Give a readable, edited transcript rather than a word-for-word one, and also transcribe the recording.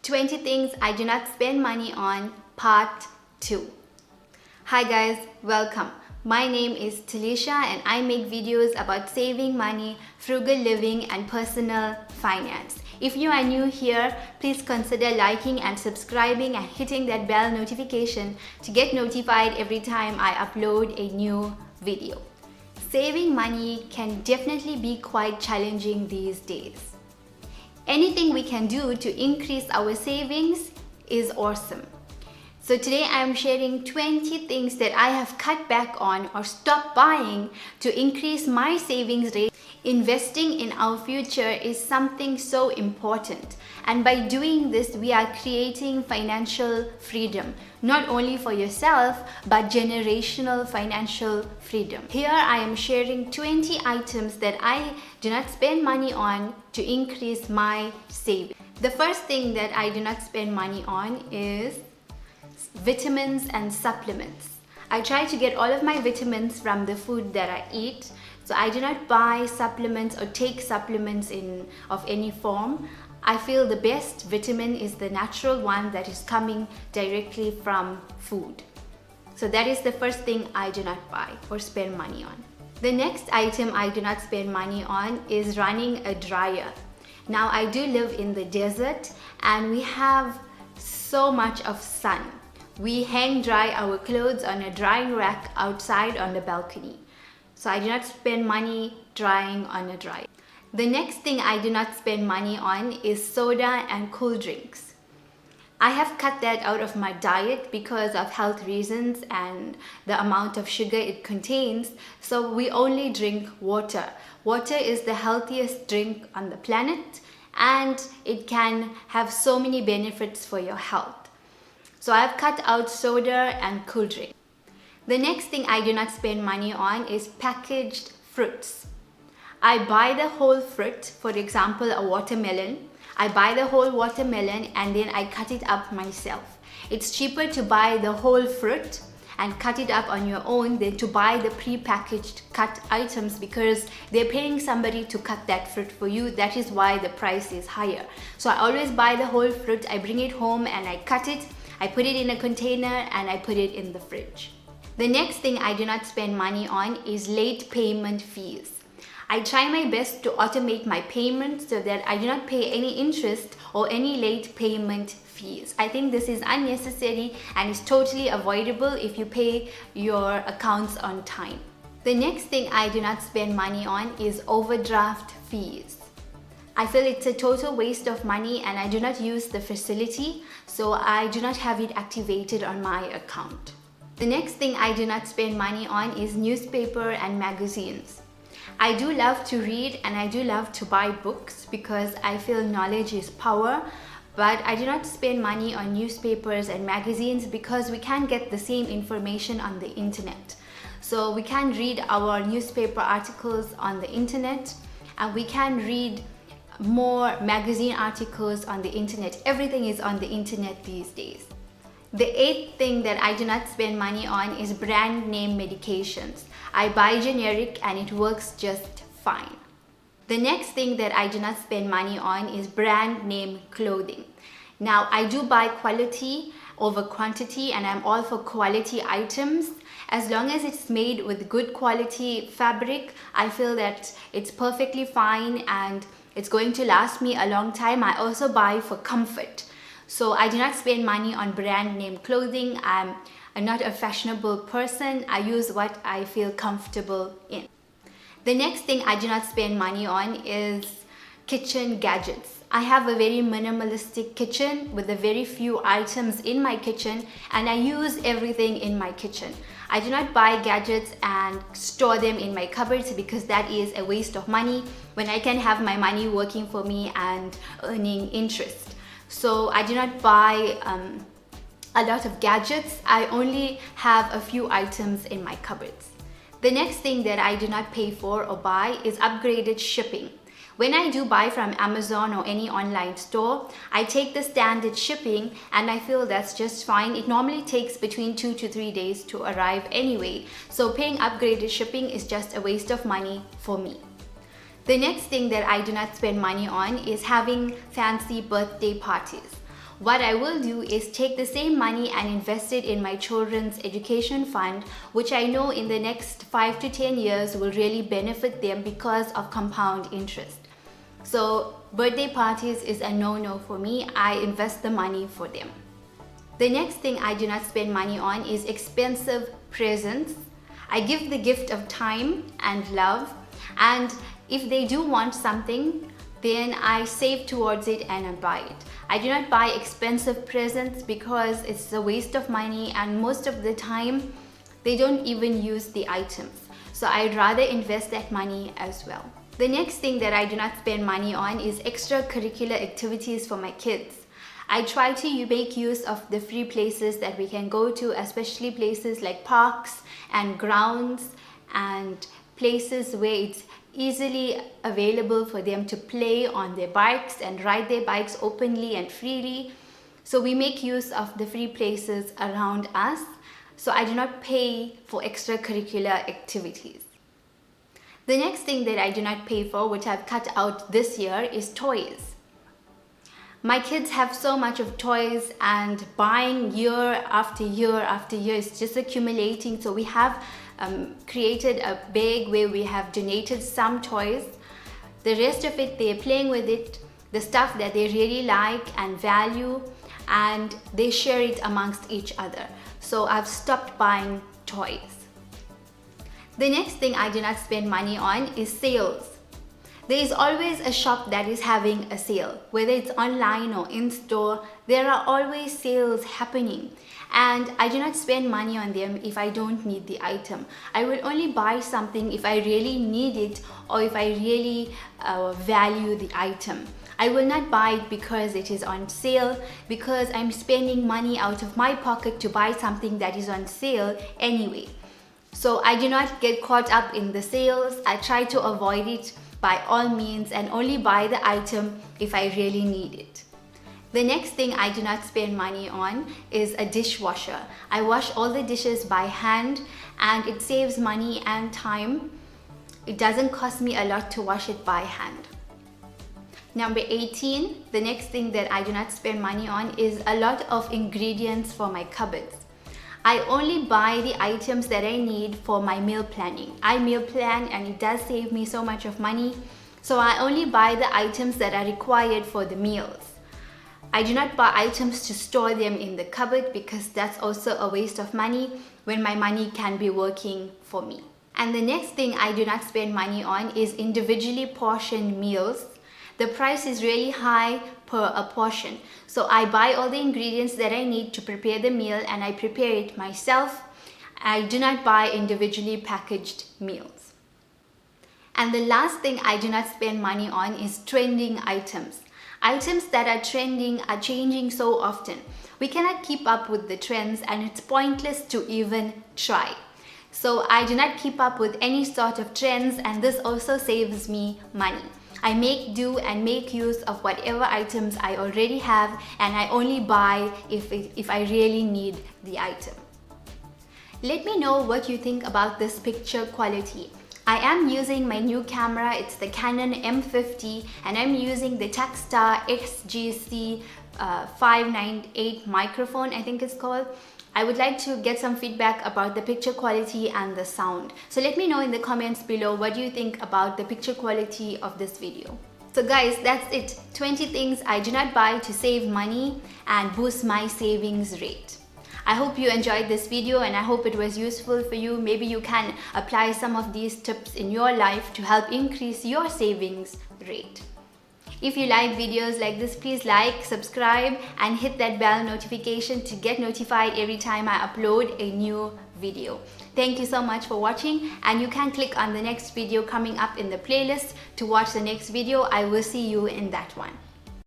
20 things I do not spend money on, part 2. Hi guys, welcome. My name is Talisha and I make videos about saving money, frugal living and personal finance. If you are new here, please consider liking and subscribing and hitting that bell notification to get notified every time I upload a new video. Saving money can definitely be quite challenging these days. Anything we can do to increase our savings is awesome. So today I am sharing 20 things that I have cut back on or stopped buying to increase my savings rate. Investing in our future is something so important, and by doing this we are creating financial freedom, not only for yourself but generational financial freedom. Here I am sharing 20 items that I do not spend money on to increase my savings. The first thing that I do not spend money on is vitamins and supplements. I try to get all of my vitamins from the food that I eat, so I do not buy supplements or take supplements of any form. I feel the best vitamin is the natural one that is coming directly from food. So that is the first thing I do not buy or spend money on. The next item I do not spend money on is running a dryer. Now I do live in the desert and we have so much of sun. We hang dry our clothes on a drying rack outside on the balcony. So I do not spend money drying on a dryer. The next thing I do not spend money on is soda and cool drinks. I have cut that out of my diet because of health reasons and the amount of sugar it contains. So we only drink water. Water is the healthiest drink on the planet and it can have so many benefits for your health. So I've cut out soda and cool drink. The next thing I do not spend money on is packaged fruits. I buy the whole fruit, for example a watermelon. I buy the whole watermelon and then I cut it up myself. It's cheaper to buy the whole fruit and cut it up on your own than to buy the pre-packaged cut items because they're paying somebody to cut that fruit for you. That is why the price is higher. So I always buy the whole fruit, I bring it home and I cut it, I put it in a container and I put it in the fridge. The next thing I do not spend money on is late payment fees. I try my best to automate my payments so that I do not pay any interest or any late payment fees. I think this is unnecessary and is totally avoidable if you pay your accounts on time. The next thing I do not spend money on is overdraft fees. I feel it's a total waste of money and I do not use the facility, so I do not have it activated on my account. The next thing I do not spend money on is newspaper and magazines. I do love to read and I do love to buy books because I feel knowledge is power, but I do not spend money on newspapers and magazines because we can't get the same information on the internet. So we can read our newspaper articles on the internet and we can read more magazine articles on the internet. Everything is on the internet these days. The eighth thing that I do not spend money on is brand name medications. I buy generic and it works just fine. The next thing that I do not spend money on is brand name clothing. Now I do buy quality over quantity and I'm all for quality items. As long as it's made with good quality fabric, I feel that it's perfectly fine and it's going to last me a long time. I also buy for comfort. So I do not spend money on brand name clothing. I'm not a fashionable person. I use what I feel comfortable in. The next thing I do not spend money on is kitchen gadgets. I have a very minimalistic kitchen with a very few items in my kitchen and I use everything in my kitchen. I do not buy gadgets and store them in my cupboards because that is a waste of money when I can have my money working for me and earning interest. So I do not buy a lot of gadgets. I only have a few items in my cupboards. The next thing that I do not pay for or buy is upgraded shipping. When I do buy from Amazon or any online store, I take the standard shipping and I feel that's just fine. It normally takes between 2 to 3 days to arrive anyway. So paying upgraded shipping is just a waste of money for me. The next thing that I do not spend money on is having fancy birthday parties. What I will do is take the same money and invest it in my children's education fund, which I know in the next 5 to 10 years will really benefit them because of compound interest. So birthday parties is a no-no for me. I invest the money for them. The next thing I do not spend money on is expensive presents. I give the gift of time and love, and if they do want something, then I save towards it and I buy it. I do not buy expensive presents because it's a waste of money, and most of the time they don't even use the items. So I'd rather invest that money as well. The next thing that I do not spend money on is extracurricular activities for my kids. I try to make use of the free places that we can go to, especially places like parks and grounds and places where it's easily available for them to play on their bikes and ride their bikes openly and freely. So we make use of the free places around us. So I do not pay for extracurricular activities. The next thing that I do not pay for, which I've cut out this year, is toys. My kids have so much of toys, and buying year after year after year is just accumulating. So we have created a bag where we have donated some toys. The rest of it, they're playing with it, the stuff that they really like and value, and they share it amongst each other. So I've stopped buying toys. The next thing I do not spend money on is sales. There is always a shop that is having a sale, whether it's online or in store. There are always sales happening, and I do not spend money on them if I don't need the item. I will only buy something if I really need it or if I really value the item. I will not buy it because it is on sale, because I'm spending money out of my pocket to buy something that is on sale anyway. So I do not get caught up in the sales. I try to avoid it by all means and only buy the item if I really need it. The next thing I do not spend money on is a dishwasher. I wash all the dishes by hand, and it saves money and time. It doesn't cost me a lot to wash it by hand. Number 18, the next thing that I do not spend money on is a lot of ingredients for my cupboards. I only buy the items that I need for my meal planning. I meal plan, and it does save me so much of money. So I only buy the items that are required for the meals. I do not buy items to store them in the cupboard because that's also a waste of money when my money can be working for me. And the next thing I do not spend money on is individually portioned meals. The price is really high per a portion. So I buy all the ingredients that I need to prepare the meal, and I prepare it myself. I do not buy individually packaged meals. And the last thing I do not spend money on is trending items. Items that are trending are changing so often. We cannot keep up with the trends, and it's pointless to even try. So I do not keep up with any sort of trends, and this also saves me money. I make do and make use of whatever items I already have, and I only buy if I really need the item. Let me know what you think about this picture quality. I am using my new camera. It's the Canon M50, and I'm using the Takstar XGC 598 microphone, I think it's called. I would like to get some feedback about the picture quality and the sound. So let me know in the comments below what do you think about the picture quality of this video. So guys, that's it. 20 things I do not buy to save money and boost my savings rate. I hope you enjoyed this video, and I hope it was useful for you. Maybe you can apply some of these tips in your life to help increase your savings rate. If you like videos like this, please like, subscribe, and hit that bell notification to get notified every time I upload a new video. Thank you so much for watching, and you can click on the next video coming up in the playlist to watch the next video. I will see you in that one.